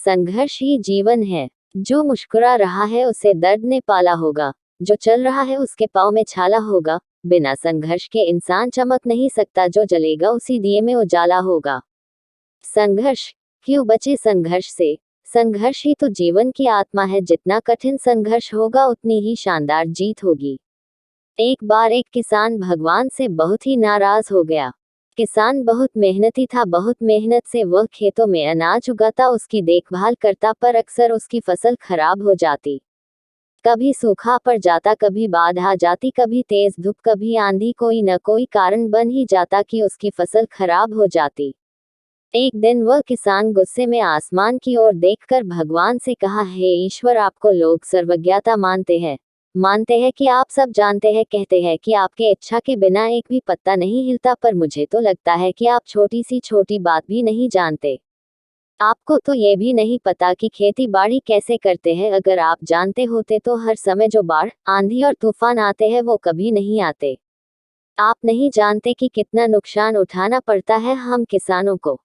संघर्ष ही जीवन है। जो मुस्कुरा रहा है उसे दर्द ने पाला होगा, जो चल रहा है उसके पाँव में छाला होगा। बिना संघर्ष के इंसान चमक नहीं सकता, जो जलेगा उसी दिए में उजाला होगा। संघर्ष क्यों बचे संघर्ष से? संघर्ष ही तो जीवन की आत्मा है। जितना कठिन संघर्ष होगा उतनी ही शानदार जीत होगी। एक बार एक किसान भगवान से बहुत ही नाराज हो गया। किसान बहुत मेहनती था, बहुत मेहनत से वह खेतों में अनाज उगाता, उसकी देखभाल करता, पर अक्सर उसकी फसल खराब हो जाती। कभी सूखा पड़ जाता, कभी बाढ़ आ जाती, कभी तेज धूप, कभी आंधी, कोई न कोई कारण बन ही जाता कि उसकी फसल खराब हो जाती। एक दिन वह किसान गुस्से में आसमान की ओर देखकर भगवान से कहा, हे ईश्वर, आपको लोग सर्वज्ञता मानते हैं कि आप सब जानते हैं, कहते हैं कि आपके इच्छा के बिना एक भी पत्ता नहीं हिलता, पर मुझे तो लगता है कि आप छोटी सी छोटी बात भी नहीं जानते। आपको तो ये भी नहीं पता कि खेती बाड़ी कैसे करते हैं। अगर आप जानते होते तो हर समय जो बाढ़, आंधी और तूफान आते हैं वो कभी नहीं आते। आप नहीं जानते कि कितना नुकसान उठाना पड़ता है हम किसानों को।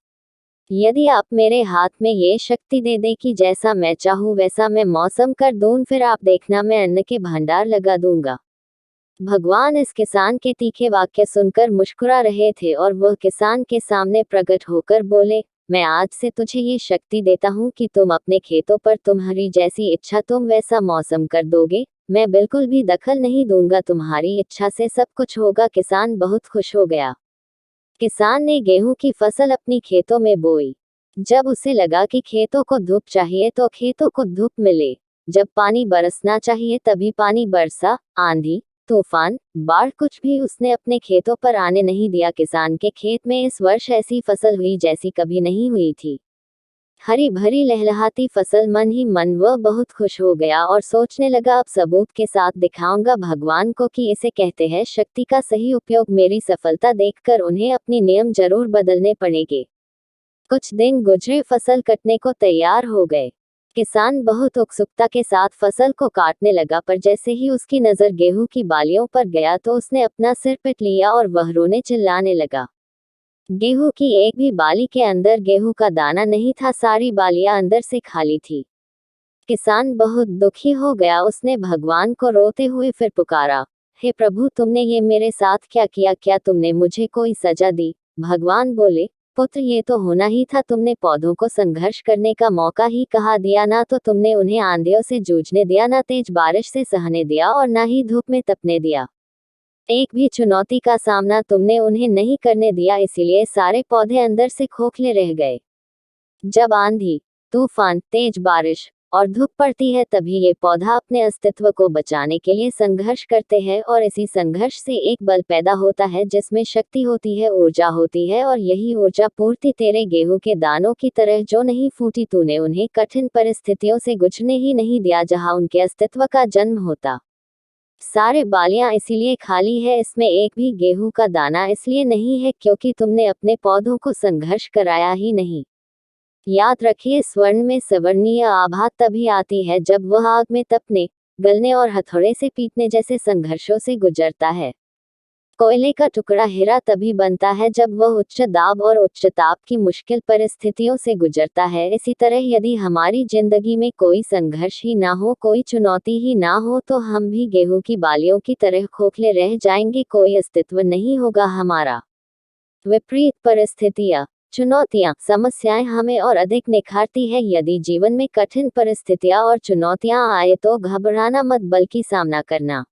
यदि आप मेरे हाथ में ये शक्ति दे दे कि जैसा मैं चाहूँ वैसा मैं मौसम कर दूं, फिर आप देखना मैं अन्न के भंडार लगा दूंगा। भगवान इस किसान के तीखे वाक्य सुनकर मुस्कुरा रहे थे और वह किसान के सामने प्रकट होकर बोले, मैं आज से तुझे ये शक्ति देता हूँ कि तुम अपने खेतों पर तुम्हारी जैसी इच्छा तुम वैसा मौसम कर दोगे। मैं बिल्कुल भी दखल नहीं दूंगा, तुम्हारी इच्छा से सब कुछ होगा। किसान बहुत खुश हो गया। किसान ने गेहूं की फसल अपनी खेतों में बोई। जब उसे लगा कि खेतों को धूप चाहिए तो खेतों को धूप मिले, जब पानी बरसना चाहिए तभी पानी बरसा। आंधी, तूफान, बाढ़ कुछ भी उसने अपने खेतों पर आने नहीं दिया। किसान के खेत में इस वर्ष ऐसी फसल हुई जैसी कभी नहीं हुई थी। हरी भरी लहलहाती फसल। मन ही मन वह बहुत खुश हो गया और सोचने लगा, अब सबूत के साथ दिखाऊंगा भगवान को कि इसे कहते हैं शक्ति का सही उपयोग। मेरी सफलता देखकर उन्हें अपनी नियम जरूर बदलने पड़ेंगे। कुछ दिन गुजरे, फसल कटने को तैयार हो गए। किसान बहुत उत्सुकता के साथ फसल को काटने लगा, पर जैसे ही उसकी नजर गेहूं की बालियों पर गया तो उसने अपना सिर पीट लिया और वह रोने चिल्लाने लगा। गेहूं की एक भी बाली के अंदर गेहूं का दाना नहीं था, सारी बालियां अंदर से खाली थी। किसान बहुत दुखी हो गया। उसने भगवान को रोते हुए फिर पुकारा, हे प्रभु, तुमने ये मेरे साथ क्या किया? क्या तुमने मुझे कोई सजा दी? भगवान बोले, पुत्र, ये तो होना ही था। तुमने पौधों को संघर्ष करने का मौका ही कहाँ दिया? ना तो तुमने उन्हें आंधियों से जूझने दिया, ना तेज बारिश से सहने दिया, और ना ही धूप में तपने दिया। एक भी चुनौती का सामना तुमने उन्हें नहीं करने दिया, इसीलिए सारे पौधे अंदर से खोखले रह गए। जब आंधी, तूफान, तेज बारिश और धूप पड़ती है तभी ये पौधा अपने अस्तित्व को बचाने के लिए संघर्ष करते हैं, और इसी संघर्ष से एक बल पैदा होता है जिसमें शक्ति होती है, ऊर्जा होती है, और यही ऊर्जा पूर्ति तेरे गेहूं के दानों की तरह जो नहीं फूटी। तूने उन्हें कठिन परिस्थितियों से गुजरने ही नहीं दिया जहां उनके अस्तित्व का जन्म होता। सारे बालियां इसीलिए खाली है, इसमें एक भी गेहूं का दाना इसलिए नहीं है क्योंकि तुमने अपने पौधों को संघर्ष कराया ही नहीं। याद रखिए, स्वर्ण में सवर्णीय आभा तभी आती है जब वह आग में तपने, गलने और हथौड़े से पीटने जैसे संघर्षों से गुजरता है। कोयले का टुकड़ा हीरा तभी बनता है जब वह उच्च दाब और उच्च ताप की मुश्किल परिस्थितियों से गुजरता है। इसी तरह यदि हमारी जिंदगी में कोई संघर्ष ही ना हो, कोई चुनौती ही ना हो, तो हम भी गेहूं की बालियों की तरह खोखले रह जाएंगे, कोई अस्तित्व नहीं होगा हमारा। विपरीत परिस्थितियां, चुनौतियां, समस्याएं हमें और अधिक निखारती है। यदि जीवन में कठिन परिस्थितियां और चुनौतियां आए तो घबराना मत, बल्कि सामना करना।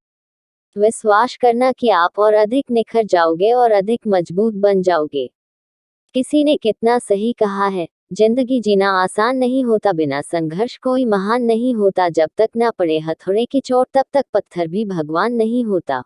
विश्वास करना कि आप और अधिक निखर जाओगे और अधिक मजबूत बन जाओगे। किसी ने कितना सही कहा है, जिंदगी जीना आसान नहीं होता, बिना संघर्ष कोई महान नहीं होता। जब तक ना पड़े हथौड़े की चोट तब तक पत्थर भी भगवान नहीं होता।